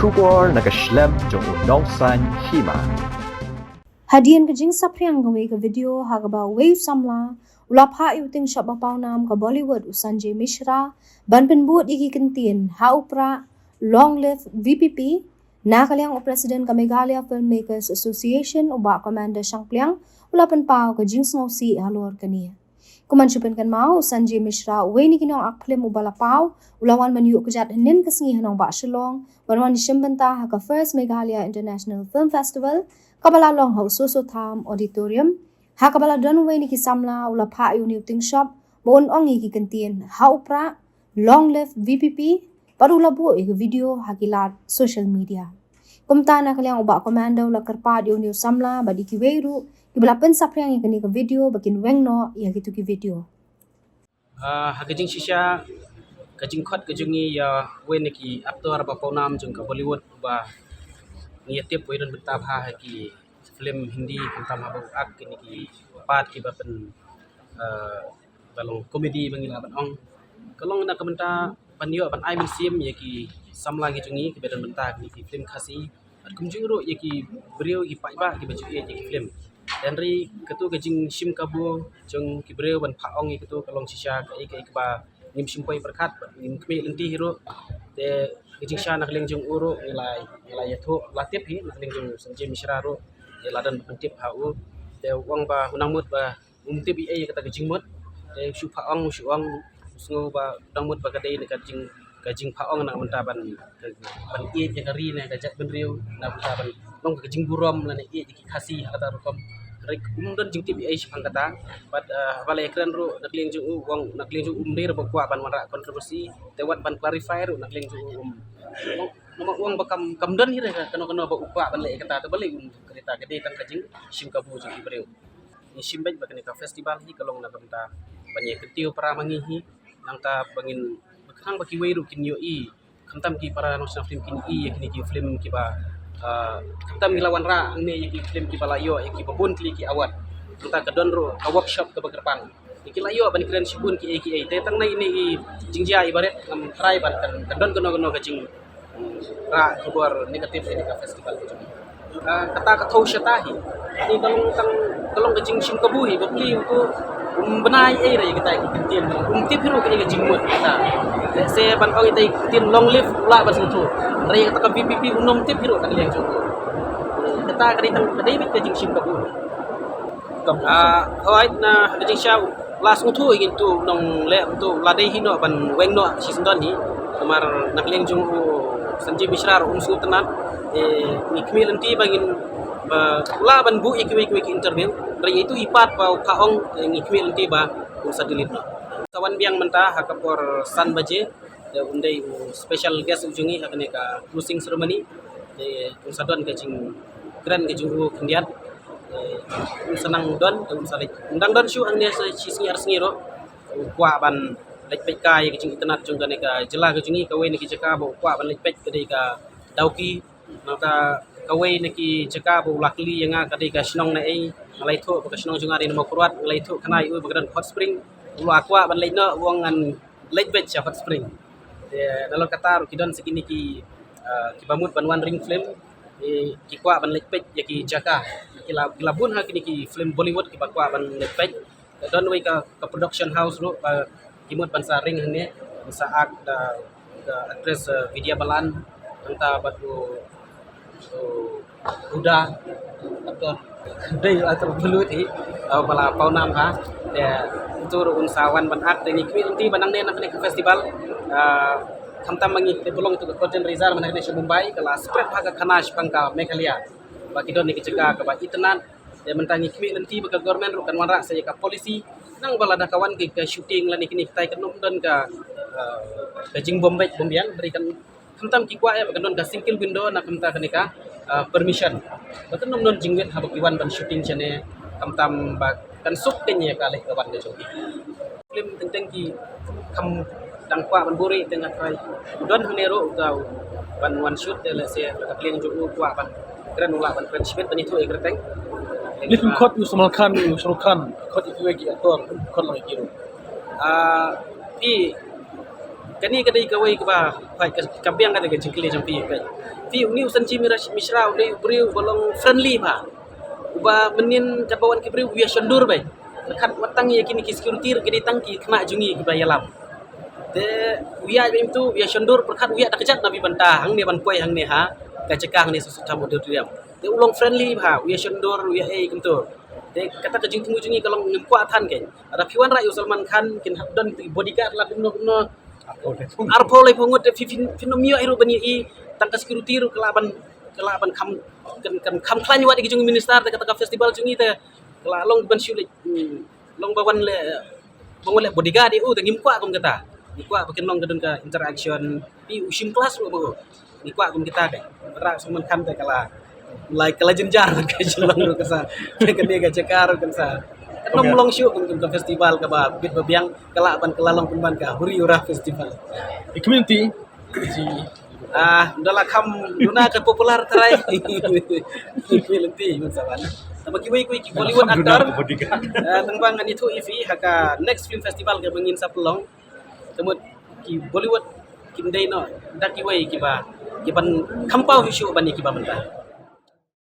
Shubor nakaslem jong udongsan hima. Hadian ke jing sapriang gawe ke video hagaba wave samla ulapha yuting shop paunam ke Bollywood Sanjay Mishra ban penbuat iki kentin ha upra long live VPP nakaliang President ke Meghalaya Filmmakers Association uba Commander Shangpliang ulapan pau ke jing sngosi halor kania kumanchupen kan mau Sanjay Mishra we ni kinong aklim ubala pau ulawan maniu kejat henin kesengi hanong ba Shillong wanwan Shimbanta ha ka First Meghalaya International Film Festival kabala long ho soso tham auditorium ha kabala donway ni kisamla ula pha yu ting shop bon ongi ki kentin ha upra long live VPP parula bo e video hakilat social media kumta na kalyang uba komando ula karpa yu new samla badi ki weiru kibala pen sapriang ikani ka video bakin wengno ya gitu ki video hagajing shisha kajing khot kajungi ya wen ki aktor ba paunam jung ka Bollywood ba niatip we dan bentab ha ki film Hindi kentam ha ak ni ki part ki ba pen balong komedi bangila ban ong kalong na kamenta panyo ban ai min sim ya ki samla ki jungi ki bedan benta ni ki film khasi at kumjung ro ya ki brio ki pai ba ki baju ya ki film dan ri ketu kajing sim kabu jung ki brio ban pha ong ketu kalong shisha ka ba nim sim poi perkhat nim kme lenti hero te kajing sha nak leng jung uro nilai ya tho latip hi nak leng jung Sanjay Mishra ro ya ladan pentip ha u te wang ba hunang mut ba umtip ai kata kajing mut te shu pha ong sngo ba dang mut ba kadai ne kajing pha ong nak menta ban e je kari ne kajat ben riu na menta ban long kajing burom la ne e ki khasi kata rokom rek don jing tip ai shang kata but balai kran ro nak leng jung wang nak leng jung dir ba kwa ban wara kontroversi te wat ban clarify ro nak leng jung nomor uang bakam kamdan hire kano ba upah ban le kata to balik kereta gede tang kajing sim kabu jing ibreu ni sim baj bakani ka festival hi kalong na kamta banyak ketiu para mangi hi nang ta bangin bakang baki weiru kin yo i kamtam ki para national film kin i yakni ki film ki ba kamtam milawan ra ne ki film ki balayo ki babun ki awat kita kedon ro ka workshop ke bagerpang iki layo ban kren sibun ki te tang nai ni jingjia ibarat kam try ban kan kedon kono kajing ra keluar negatif ini ke festival itu. Kata thau syatahi. Ni kalong kajing sim kabuhi beli untuk benai ra kita kitin. Tip hero ke kajing mut kita. Se ban kau kita kitin long live la ban tu. Ra kata ka BPP unom tip hero tak liang cukup. Kata kadai kajing sim kabuhi. Hoit na kajing sya las ngutu ingin tu nong le tu ladai hino ban wengno season ni kamar nak liang jung Sanjay Mishra umsu tenan ni kmi lenti bangin la ban bu ikwi interview dari itu ipat pau kaong ni kmi lenti ba usa dilitno kawan biang menta hakapor san baje undai special guest ujungi hakane ka closing ceremony usadon kajing grand kajing kendiat senang don usale undang don shu angnya singi ro kwa ban lek pek kai kajing internet jung kan ka jela kajingi kawe ni ki jaka bo kwa ban lek pek kadai ka dauki nata kawe ni ki jaka bo lakli yanga kadai ka shnong na ai ngalai tho ka shnong jung ari no kurat ngalai tho khnai u bagran hot spring lu aqua ban lek no wong an lek bet hot spring dalam kata kidon sekini ki bamut banwan ring film ki kwa ban lek pek ya ki jaka ki labun ha kini ki film Bollywood ki kwa ban lek pek don we ka production house ro kimut bansa ring hne saat actress Vidya Balan tanta batu udah atau dei atau belut hi bala paunam ha de tur unsawan ban ak de ni kwi banang ne nak festival kamtam mangi te belong tu Content Rizal mana ne Mumbai kala spread haga kanash pangka Meghalaya baki don ni kecega ka ba itenan de mentangi kwi nanti baka government ru kan wanra saya ka polisi nang bala da kawan ke shooting la nikini tai kenum don ka kajing bombay bombian berikan kamtam ki kwa ya don ka single window na kamta kanika permission betul nom jingwet habak iwan ban shooting chane kamtam ba kan suk tenya ka leh kawan de jogi film tentang ki kam dang kwa ban buri tengah try don hanero ga ban one shoot de la se ka klien jo kwa ban kran ula ban friendship ban itu e kreteng Ni film kot yu Salman Khan kot itu lagi aktor kot lagi kiro. Pi kani kadai kawai ke ba pai kabiang kata ke jingkle jampi ke fi uni usan ji misra udai beriu bolong friendly ba uba menin kabawan ke beriu ya shandur bai kat watang ya kini ki security ke ditang ki kena jungi ke bayalam te uya bim tu ya shandur perkat uya dak kejat nabi bantah hang ne ban poi hang ne ha ka cekang ne susu tamu diam te ulong friendly ba uya shandur uya kentu te kata ke jungi kalau ngempua tan ke ada piwan rayu Salman Khan kin hadon bodyguard la no arpol le pungut finomio iru bani I tangka security ru kelaban kam klan wa di jungi minister te kata festival jungi te kala long ban syu long bawan le bangole bodyguard te ngimkwa kum kata ngimkwa bakin long gedun ka interaction pi usim kelas ru bo ngimkwa kum kita ke ra Salman Khan te kala like kala jenjar ka jelong ru kasa kene ga cekar kan sa Nom long show kum festival ka ba bit babiang kala ban kelalong pun ban ka huri ura festival. The community si Dala kam duna ka popular terai. Community man saban. Tama kiwai ki Bollywood actor. Tang bang itu ifi haka next film festival ka bangin sa pelong. Tama ki Bollywood kim dai no da kiwai ki ba ki ban kampau issue ban ki ba menta.